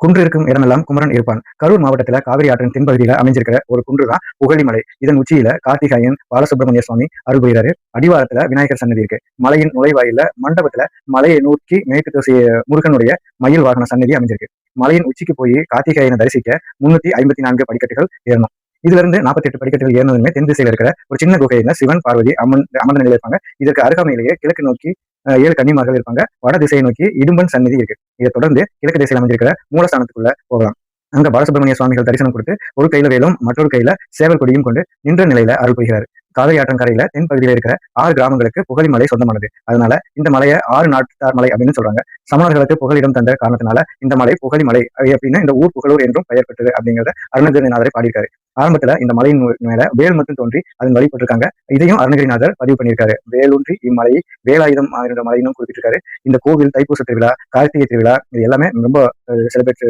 குன்று இருக்கும் இடமெல்லாம் குமரன் இருப்பான். கரூர் மாவட்டத்துல காவிரி ஆற்றின் தென்பகுதியில அமைஞ்சிருக்கிற ஒரு குன்று தான் புகழிமலை. இதன் உச்சியில கார்த்திகேயன் பாலசுப்ரமணிய சுவாமி அருள் புரிகிறாரு. அடிவாரத்துல விநாயகர் சன்னதி இருக்கு. மலையின் நுழைவாயில மண்டபத்துல மலையை நோக்கி மேற்கு திசை முருகனுடைய மயில் வாகன சன்னதி அமைஞ்சிருக்கு. மலையின் உச்சிக்கு போய் கார்த்திகேயனை தரிசிக்க 354 படிக்கட்டுகள் ஏறணும். இதுல இருந்து 48 படிக்கட்டுகள் ஏறினதுமே தென் திசையில இருக்கிற ஒரு சின்ன குகையில சிவன் பார்வதி அமர்ந்த நிலையில இருப்பாங்க. இதற்கு அருகாமையிலேயே கிழக்கு நோக்கி 7 கன்னிமார்கள் இருப்பாங்க. வட திசையை நோக்கி இடும்பன் சன்னதி இருக்கு. இதை தொடர்ந்து கிழக்கு திசையில் அமைந்திருக்கிற மூலஸ்தானத்துக்குள்ள போகலாம். அங்க பாலசுப்ரமணிய சுவாமிகள் தரிசனம் கொடுத்து ஒரு கையில வேலும் மற்றொரு கையில சேவல் கொடியும் கொண்டு நின்ற நிலையில அருள் புரிகிறார். காவிரி ஆற்றங்கரையில தென் பகுதியில் இருக்கிற 6 கிராமங்களுக்கு புகழிமலை சொந்தமானது. அதனால இந்த மலையை 6 நாட்டார் மலை அப்படின்னு சொல்றாங்க. சமணர்களுக்கு புகலிடம் தந்த காரணத்தினால இந்த மலை புகழிமலை அப்படின்னு இந்த ஊர் புகழூர் என்றும் பெயர் பெற்றது அப்படிங்கிறத அருணகிரிநாதரை பாடியிருக்காரு. ஆரம்பத்துல இந்த மலையின் மேல வேல் மட்டும் தோன்றி அதன் வழிபட்டிருக்காங்க. இதையும் அருணகிரிநாதர் பதிவு பண்ணியிருக்காரு. வேலூன்றி இம்மலையை வேலாயுதம் என்ற மலையினும் குறிப்பிட்டிருக்காரு. இந்த கோவில் தைப்பூச திருவிழா, கார்த்திகை திருவிழா இது எல்லாமே ரொம்ப செலிப்ரேட்